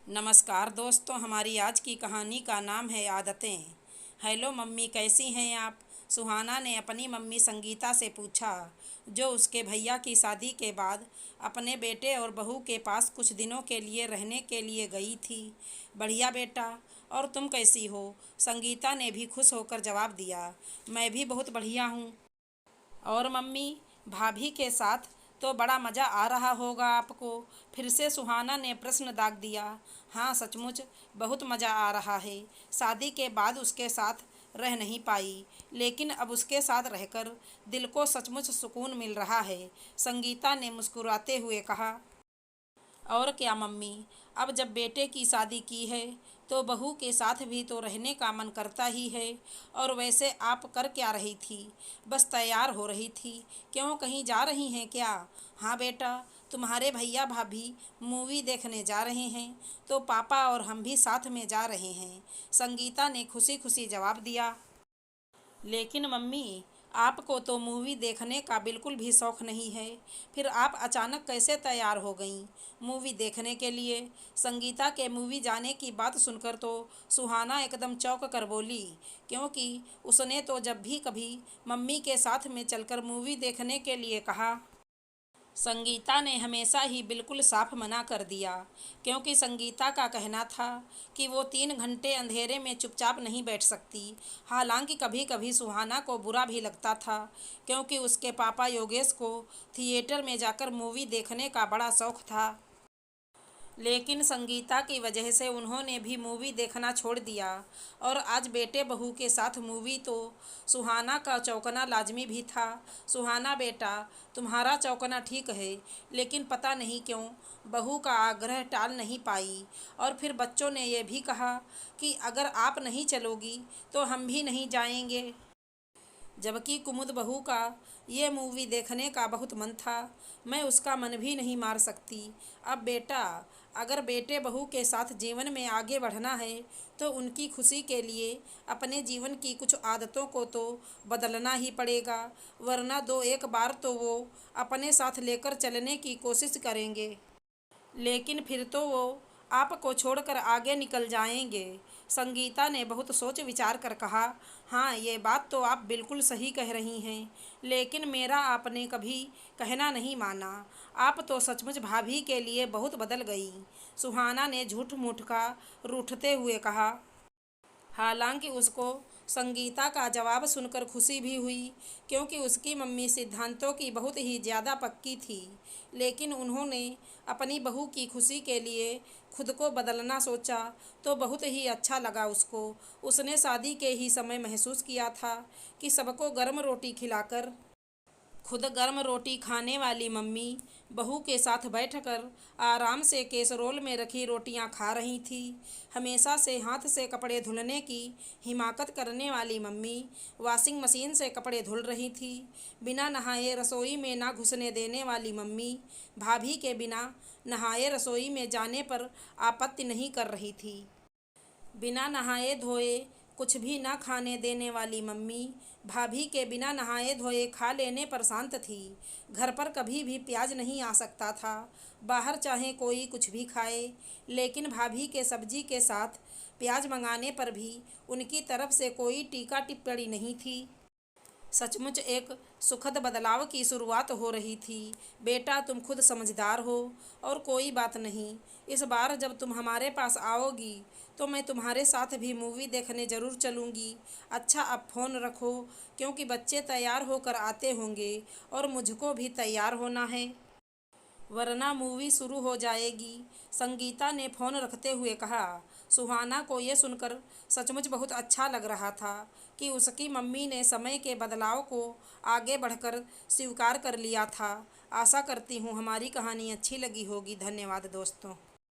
नमस्कार दोस्तों, हमारी आज की कहानी का नाम है आदतें। हेलो मम्मी, कैसी हैं आप? सुहाना ने अपनी मम्मी संगीता से पूछा, जो उसके भैया की शादी के बाद अपने बेटे और बहू के पास कुछ दिनों के लिए रहने के लिए गई थी। बढ़िया बेटा, और तुम कैसी हो? संगीता ने भी खुश होकर जवाब दिया, मैं भी बहुत बढ़िया हूँ। और मम्मी, भाभी के साथ तो बड़ा मज़ा आ रहा होगा आपको? फिर से सुहाना ने प्रश्न दाग दिया। हाँ, सचमुच बहुत मज़ा आ रहा है। शादी के बाद उसके साथ रह नहीं पाई, लेकिन अब उसके साथ रहकर दिल को सचमुच सुकून मिल रहा है, संगीता ने मुस्कुराते हुए कहा। और क्या मम्मी, अब जब बेटे की शादी की है तो बहू के साथ भी तो रहने का मन करता ही है। और वैसे आप कर क्या रही थी? बस तैयार हो रही थी। क्यों, कहीं जा रही हैं क्या? हाँ बेटा, तुम्हारे भैया भाभी मूवी देखने जा रहे हैं, तो पापा और हम भी साथ में जा रहे हैं, संगीता ने खुशी खुशी जवाब दिया। लेकिन मम्मी, आपको तो मूवी देखने का बिल्कुल भी शौक़ नहीं है, फिर आप अचानक कैसे तैयार हो गईं मूवी देखने के लिए? संगीता के मूवी जाने की बात सुनकर तो सुहाना एकदम चौंक कर बोली, क्योंकि उसने तो जब भी कभी मम्मी के साथ में चलकर मूवी देखने के लिए कहा, संगीता ने हमेशा ही बिल्कुल साफ मना कर दिया, क्योंकि संगीता का कहना था कि वो 3 घंटे अंधेरे में चुपचाप नहीं बैठ सकती। हालांकि कभी कभी सुहाना को बुरा भी लगता था, क्योंकि उसके पापा योगेश को थिएटर में जाकर मूवी देखने का बड़ा शौक़ था। लेकिन संगीता की वजह से उन्होंने भी मूवी देखना छोड़ दिया, और आज बेटे बहू के साथ मूवी तो सुहाना का चौंकना लाजमी भी था। सुहाना बेटा, तुम्हारा चौंकना ठीक है, लेकिन पता नहीं क्यों बहू का आग्रह टाल नहीं पाई। और फिर बच्चों ने यह भी कहा कि अगर आप नहीं चलोगी तो हम भी नहीं जाएंगे, जबकि कुमुद बहू का ये मूवी देखने का बहुत मन था। मैं उसका मन भी नहीं मार सकती। अब बेटा, अगर बेटे बहू के साथ जीवन में आगे बढ़ना है तो उनकी खुशी के लिए अपने जीवन की कुछ आदतों को तो बदलना ही पड़ेगा, वरना दो एक बार तो वो अपने साथ लेकर चलने की कोशिश करेंगे, लेकिन फिर तो वो आपको छोड़कर आगे निकल जाएंगे, संगीता ने बहुत सोच विचार कर कहा। हाँ, ये बात तो आप बिल्कुल सही कह रही हैं, लेकिन मेरा आपने कभी कहना नहीं माना। आप तो सचमुच भाभी के लिए बहुत बदल गई, सुहाना ने झूठ मूठ का रूठते हुए कहा। हालांकि उसको संगीता का जवाब सुनकर खुशी भी हुई, क्योंकि उसकी मम्मी सिद्धांतों की बहुत ही ज़्यादा पक्की थी। लेकिन उन्होंने अपनी बहू की खुशी के लिए खुद को बदलना सोचा तो बहुत ही अच्छा लगा उसको। उसने शादी के ही समय महसूस किया था कि सबको गर्म रोटी खिलाकर खुद गर्म रोटी खाने वाली मम्मी बहू के साथ बैठकर आराम से कैसरोल में रखी रोटियां खा रही थी। हमेशा से हाथ से कपड़े धुलने की हिमाकत करने वाली मम्मी वॉशिंग मशीन से कपड़े धुल रही थी। बिना नहाए रसोई में ना घुसने देने वाली मम्मी भाभी के बिना नहाए रसोई में जाने पर आपत्ति नहीं कर रही थी। बिना नहाए धोए कुछ भी ना खाने देने वाली मम्मी भाभी के बिना नहाए धोए खा लेने पर शांत थी। घर पर कभी भी प्याज नहीं आ सकता था, बाहर चाहे कोई कुछ भी खाए, लेकिन भाभी के सब्जी के साथ प्याज मंगाने पर भी उनकी तरफ से कोई टीका टिप्पणी नहीं थी। सचमुच एक सुखद बदलाव की शुरुआत हो रही थी। बेटा, तुम खुद समझदार हो, और कोई बात नहीं, इस बार जब तुम हमारे पास आओगी तो मैं तुम्हारे साथ भी मूवी देखने ज़रूर चलूँगी। अच्छा, अब फ़ोन रखो, क्योंकि बच्चे तैयार होकर आते होंगे और मुझको भी तैयार होना है, वरना मूवी शुरू हो जाएगी, संगीता ने फ़ोन रखते हुए कहा। सुहाना को ये सुनकर सचमुच बहुत अच्छा लग रहा था कि उसकी मम्मी ने समय के बदलाव को आगे बढ़कर स्वीकार कर लिया था। आशा करती हूँ हमारी कहानी अच्छी लगी होगी। धन्यवाद दोस्तों।